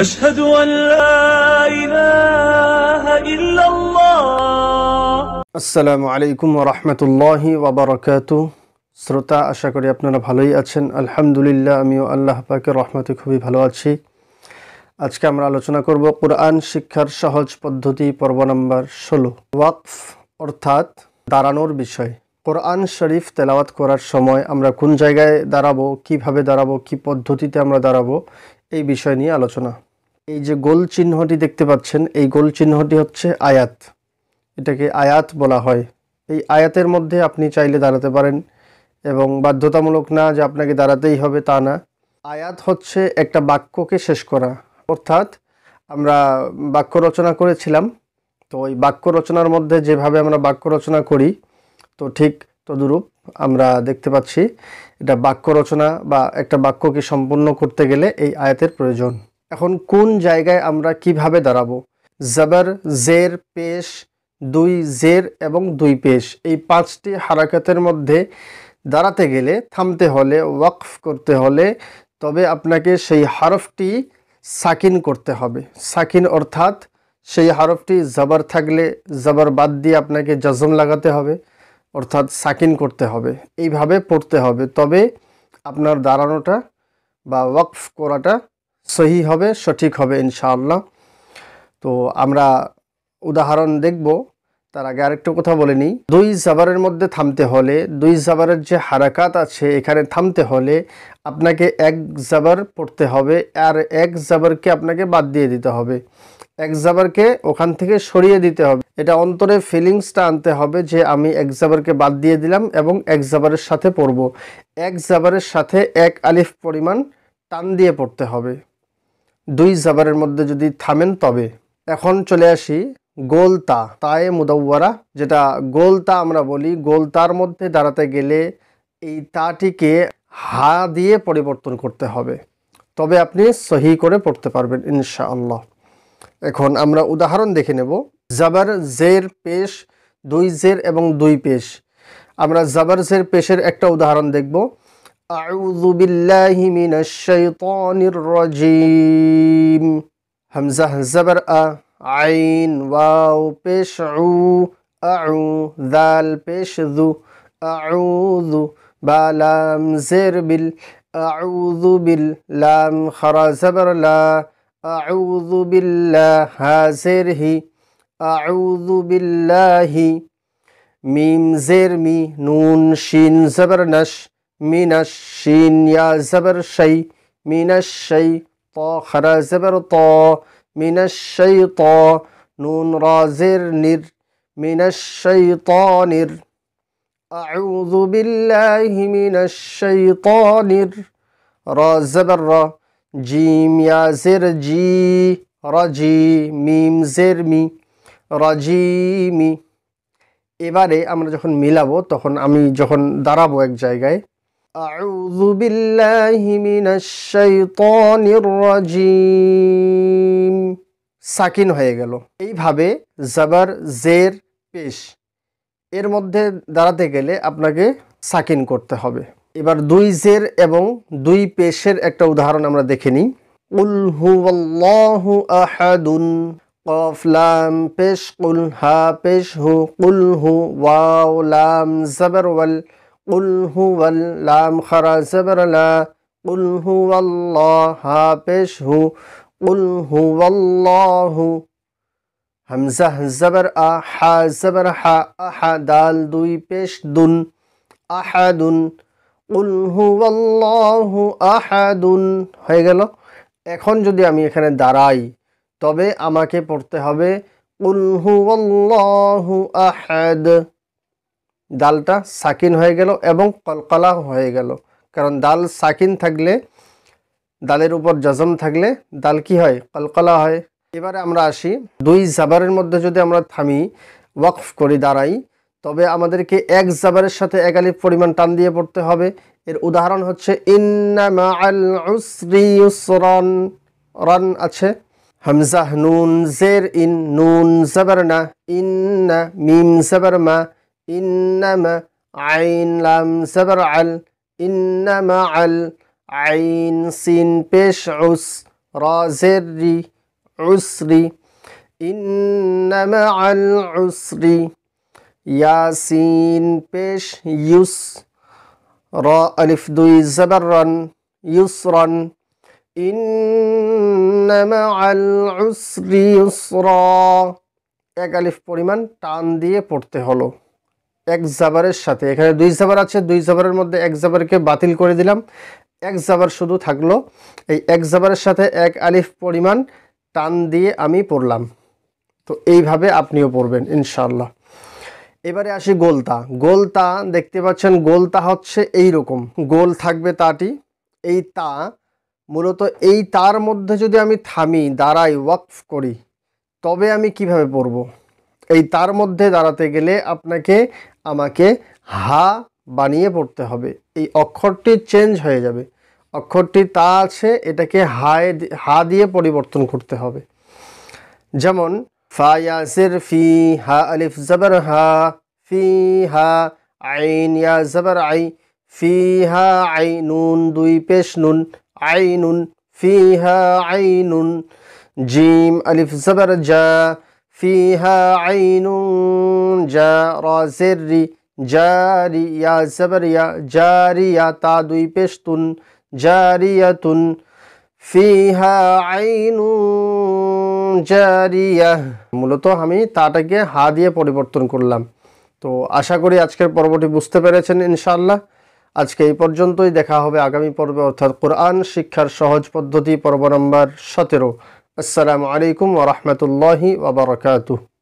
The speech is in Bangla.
أشهد أن لا إله إلا الله আসসালামু আলাইকুম ওয়া রাহমাতুল্লাহি ওয়া বারাকাতুহু। শ্রোতা, আশা করি আপনারা ভালোই আছেন। আলহামদুলিল্লাহ, আমিও আল্লাহ পাকের রহমতে খুবই ভালো আছি। আজকে আমরা আলোচনা করব কোরআন শিক্ষার সহজ পদ্ধতি, পর্ব নাম্বার 16, ওয়াকফ অর্থাৎ দাঁড়ানোর বিষয়। কোরআন শরীফ তেলাওয়াত করার সময় আমরা কোন জায়গায় দাঁড়াবো, কিভাবে দাঁড়াবো, কি পদ্ধতিতে আমরা দাঁড়াবো, এই বিষয় নিয়ে আলোচনা। এই যে গোল চিহ্নটি দেখতে পাচ্ছেন, এই গোল চিহ্নটি হচ্ছে আয়াত। এটাকে আয়াত বলা হয়। এই আয়াতের মধ্যে আপনি চাইলে দাঁড়াতে পারেন এবং বাধ্যতামূলক না যে আপনাকে দাঁড়াতেই হবে, তা না। আয়াত হচ্ছে একটা বাক্যকে শেষ করা, অর্থাৎ আমরা বাক্য রচনা করেছিলাম, তো ওই বাক্য রচনার মধ্যে যেভাবে আমরা বাক্য রচনা করি, তো ঠিক তদুরূপ আমরা দেখতে পাচ্ছি এটা বাক্য রচনা বা একটা বাক্যকে সম্পূর্ণ করতে গেলে এই আয়াতের প্রয়োজন। এখন কোন জায়গায় আমরা কিভাবে দাঁড়াবো? জবর, জের, পেশ, দুই জের এবং দুই পেশ, এই 5টি হারাকাতের মধ্যে দাঁড়াতে গেলে, থামতে হলে, ওয়াকফ করতে হলে, তবে আপনাকে সেই হরফটি সাকিন করতে হবে। সাকিন অর্থাৎ সেই হরফটি জবর থাকলে জবর বাদ দিয়ে আপনাকে জজম লাগাতে হবে, অর্থাৎ সাকিন করতে হবে, এইভাবে পড়তে হবে। তবে আপনার দাঁড়ানোটা বা ওয়াকফ করাটা সহি হবে, সঠিক হবে ইনশাআল্লাহ। তো আমরা উদাহরণ দেখব। তার আগে আরেকটু কথা বলে নিই। দুই জবরের মধ্যে থামতে হলে, দুই জবরের যে হারাকাত আছে এখানে থামতে হলে আপনাকে এক জবর পড়তে হবে, আর এক জবরকে আপনাকে বাদ দিয়ে দিতে হবে, এক জবরকে ওখান থেকে সরিয়ে দিতে হবে। এটা অন্তরে ফিলিংসটা আনতে হবে যে আমি এক জবরকে বাদ দিয়ে দিলাম এবং এক জবরের সাথে পড়ব। এক জবরের সাথে এক আলিফ পরিমাণ টান দিয়ে পড়তে হবে দুই জবরের মধ্যে যদি থামেন তবে। এখন চলে আসি গোলতা, তায়ে মুদাওয়ারা, যেটা গোলতা আমরা বলি। গোলতার মধ্যে দাঁড়াতে গেলে এই তাটিকে হা দিয়ে পরিবর্তন করতে হবে, তবে আপনি সহি করে পড়তে পারবেন ইনশাআল্লাহ। এখন আমরা উদাহরণ দেখে নেব। জবর, জের, পেশ, দুই জের এবং দুই পেশ। আমরা জবর, জের, পেশের একটা উদাহরণ দেখব। আউযু বিল্লাহি মিনাশ শাইতানির রাজিম। হামজা জবর আ, আইন ওয়াও পেশ উ, আউ, দাল পেশ যু, আউযু, বা লাম জের বিল, আউযু বিল, লাম খারা জবর লা, আউযু বিল্লাহ, হা জের হি, আউযু বিল্লাহি, মিম জের মি, নুন শিন জবর নশ, মিনাশ, শিন ইয়া জবর শাই, মিনাশ শাই, ত খারা জবর ত, মিনাশ শাইত, নুন রা জের নির, মিনাশ শাইতানির, আউযু বিল্লাহি মিনাশ শাইতানির, রা জবর রা, জিম ইয়া জের জি, রাজি, মিম জের মি, রাজিমি। এবারে আমরা যখন মিলাবো, তখন আমি যখন দাঁড়াবো এক জায়গায়, আউযু বিল্লাহি মিনাশ শাইতানির রাজিম, সাকিন হয়ে গেল। এইভাবে জবর, জের, পেশ এর মধ্যে দাঁড়াতে গেলে আপনাকে সাকিন করতে হবে। এবার দুই জের এবং দুই পেশের একটা উদাহরণ আমরা দেখে নিই। কুল হুয়াল্লাহু আহাদুন, কফ লাম পেশ কুল, হা পেশ হু, কুল হু, ওয়াও লাম জবর ওয়াল, কুল হুয়াল, লাম খারা জবর লা, কুল হুয়াল্লাহ, হা পেশ হু, কুল হুয়াল্লাহু, হামজা জবর আ, হা জবর হা, আহা, দাল দুই পেশ দুন, আহাদুন, কুল হুয়াল্লাহু আহাদুন হয়ে গেল। এখন যদি আমি এখানে দাঁড়াই, তবে আমাকে পড়তে হবে কুল হুয়াল্লাহু আহাদ। দালটা সাকিন হয়ে গেল এবং কলকলা হয়ে গেল, কারণ দাল সাকিন থাকলে, দালের উপর জজম থাকলে দাল কি হয়? কলকলা হয়। এবারে আমরা আসি, দুই জবরের মধ্যে যদি আমরা থামি, ওয়াকফ করি, দাঁড়াই, তবে আমাদেরকে এক জবরের সাথে এক আলিফ পরিমাণ টান দিয়ে পড়তে হবে। এর উদাহরণ হচ্ছে ইন্না মাআল উসরি ইউসরান, রান আছে। হামজা নুন জের ইন, নুন জবর না, ইন্না, মিম জবর মা, ইন্নামা, আইন লাম জবর আল, ইন্নামা আল, আইন সিন পেশ উস, রা জের রি উসরি ইন্না মাআল উসরি ইয়াসিন পেশ ইউস রা আলিফ দুই জবর রান ইউসরান ইন্না মাআল উসরি ইউসরা এক আলিফ পরিমাণ টান দিয়ে পড়তে হলো এক জাবারের সাথে। এখানে দুই জাবার আছে, দুই জাবারের মধ্যে এক জাবারকে বাতিল করে দিলাম, এক জাবার শুধু থাকলো। এই এক জাবারের সাথে এক আলিফ পরিমাণ টান দিয়ে আমি পড়লাম। তো এইভাবে আপনিও পড়বেন ইনশাআল্লাহ। এবারে আসি গোলতা। গোলতা দেখতে পাচ্ছেন, গোলতা হচ্ছে এই রকম গোল থাকবে তাটি। এই তা মূলত এই তার মধ্যে যদি আমি থামি, দাঁড়াই, ওয়াকফ করি, তবে আমি কিভাবে পড়ব? এই তার মধ্যে দাঁড়াতে গেলে আমাকে হা বানিয়ে পড়তে হবে। এই অক্ষরটি চেঞ্জ হয়ে যাবে। অক্ষরটি তা আছে, এটাকে হা দিয়ে পরিবর্তন করতে হবে। যেমন ফা ইয়া জের ফি, হা আলিফ জবর হা, ফি হা, আইন ইয়া জবর আই, ফি হা আই, নুন দুই পেশ নুন, আইনুন, ফি হা আইনুন, জিম আলিফ জবর জা, ফিহা আইনুন জা, রা জের রি, জারি ইয়া জবর ইয়া, জারিয়া, তা দুই পেশ তুন, জারিয়াতুন, ফিহা আইনুন জারিয়া। মূলত আমি তাটাকে হা দিয়ে পরিবর্তন করলাম। তো আশা করি আজকের পর্বটি বুঝতে পেরেছেন ইনশাআল্লাহ। আজকে এই পর্যন্তই, দেখা হবে আগামী পর্বে, অর্থাৎ কোরআন শিক্ষার সহজ পদ্ধতি পর্ব নম্বর 17। আসসালামু আলাইকুম ওয়া রাহমাতুল্লাহি ওয়া বারাকাতুহু।